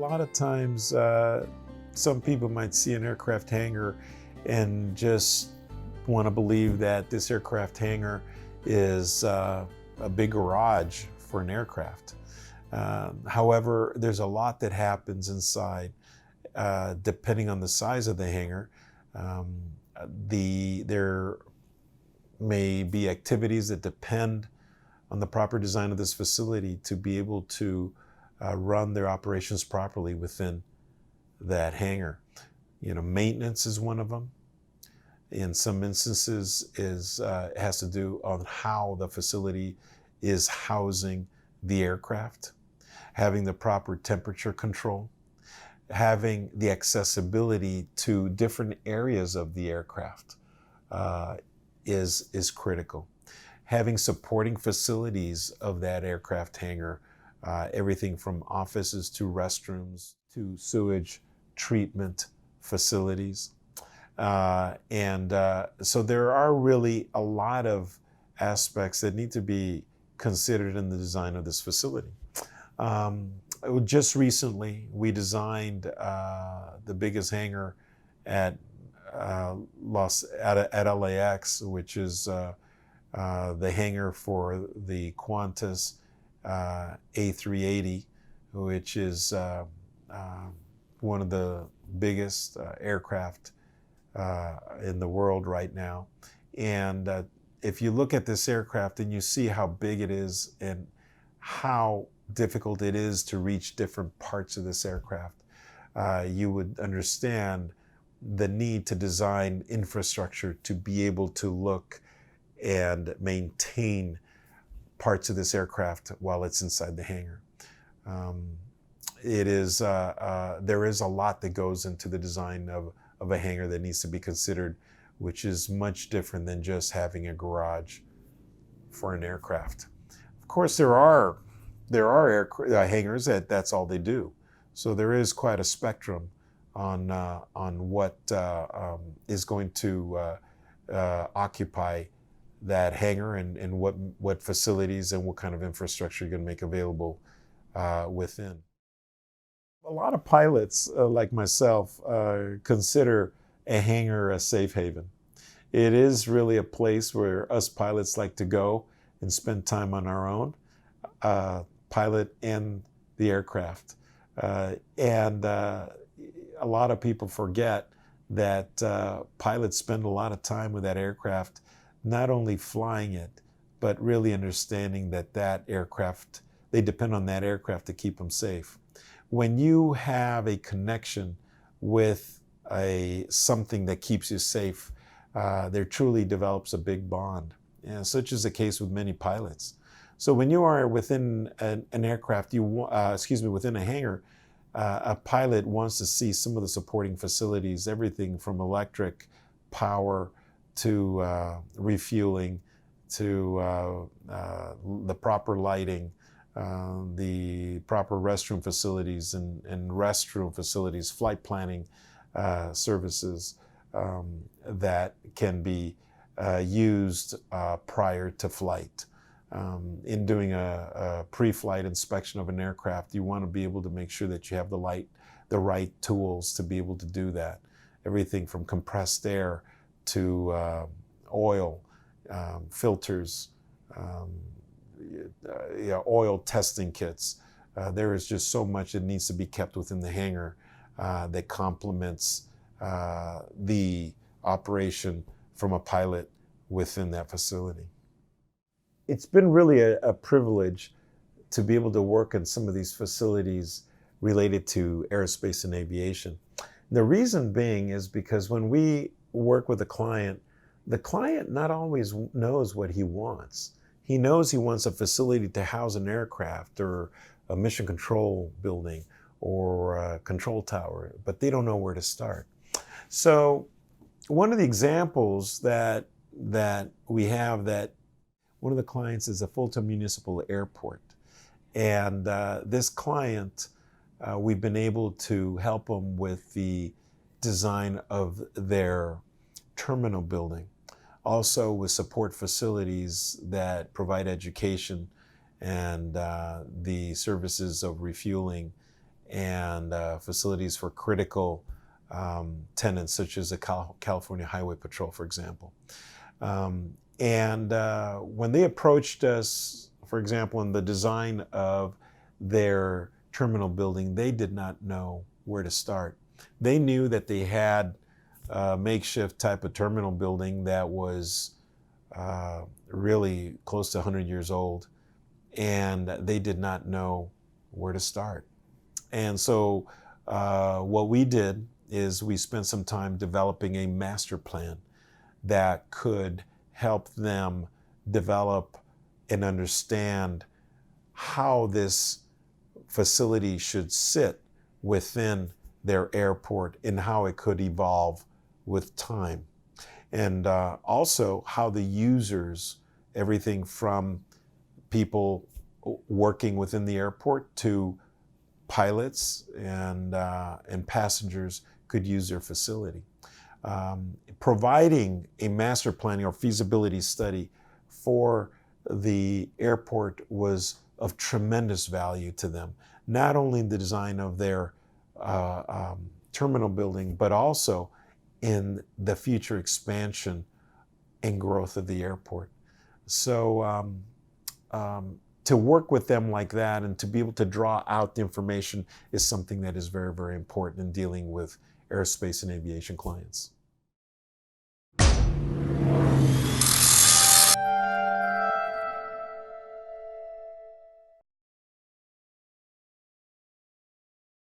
lot of times, some people might see an aircraft hangar and just want to believe that this aircraft hangar is a big garage for an aircraft. However, there's a lot that happens inside, depending on the size of the hangar. There may be activities that depend on the proper design of this facility to be able to run their operations properly within that hangar. Maintenance is one of them. In some instances, has to do on how the facility is housing the aircraft, having the proper temperature control, having the accessibility to different areas of the aircraft is critical. Having supporting facilities of that aircraft hangar, everything from offices to restrooms to sewage treatment facilities. So there are really a lot of aspects that need to be considered in the design of this facility. Just recently, we designed the biggest hangar at LAX, which is the hangar for the Qantas A380, which is one of the biggest aircraft in the world right now. And if you look at this aircraft and you see how big it is and how difficult it is to reach different parts of this aircraft, you would understand the need to design infrastructure to be able to look and maintain parts of this aircraft while it's inside the hangar. There is a lot that goes into the design of a hangar that needs to be considered, which is much different than just having a garage for an aircraft. Of course, there are hangars that's all they do. So there is quite a spectrum on what is going to occupy that hangar and what facilities and what kind of infrastructure you're going to make available within. A lot of pilots, like myself, consider a hangar a safe haven. It is really a place where us pilots like to go and spend time on our own, pilot in the aircraft. And a lot of people forget that pilots spend a lot of time with that aircraft, not only flying it, but really understanding that aircraft, they depend on that aircraft to keep them safe. When you have a connection with something that keeps you safe, there truly develops a big bond. And such is the case with many pilots. So when you are within an aircraft, within a hangar, a pilot wants to see some of the supporting facilities, everything from electric power to refueling to the proper lighting, the proper restroom facilities and restroom facilities, flight planning services that can be used prior to flight. In doing a pre-flight inspection of an aircraft, you want to be able to make sure that you have the right tools to be able to do that. Everything from compressed air to oil, filters, oil testing kits. There is just so much that needs to be kept within the hangar that complements the operation from a pilot within that facility. It's been really a privilege to be able to work in some of these facilities related to aerospace and aviation. The reason being is because when we work with the client not always knows what he wants. He knows he wants a facility to house an aircraft or a mission control building or a control tower, but they don't know where to start. So one of the examples that we have, that one of the clients is a Fulton Municipal Airport. And this client, we've been able to help them with the design of their terminal building. Also with support facilities that provide education and the services of refueling and facilities for critical tenants, such as the California Highway Patrol, for example. When they approached us, for example, in the design of their terminal building, they did not know where to start. They knew that they had a makeshift type of terminal building that was really close to 100 years old, and they did not know where to start. And so what we did is we spent some time developing a master plan that could help them develop and understand how this facility should sit within their airport and how it could evolve with time. And also how the users, everything from people working within the airport to pilots and passengers could use their facility. Providing a master planning or feasibility study for the airport was of tremendous value to them. Not only in the design of their terminal building, but also in the future expansion and growth of the airport. So to work with them like that and to be able to draw out the information is something that is very, very important in dealing with aerospace and aviation clients.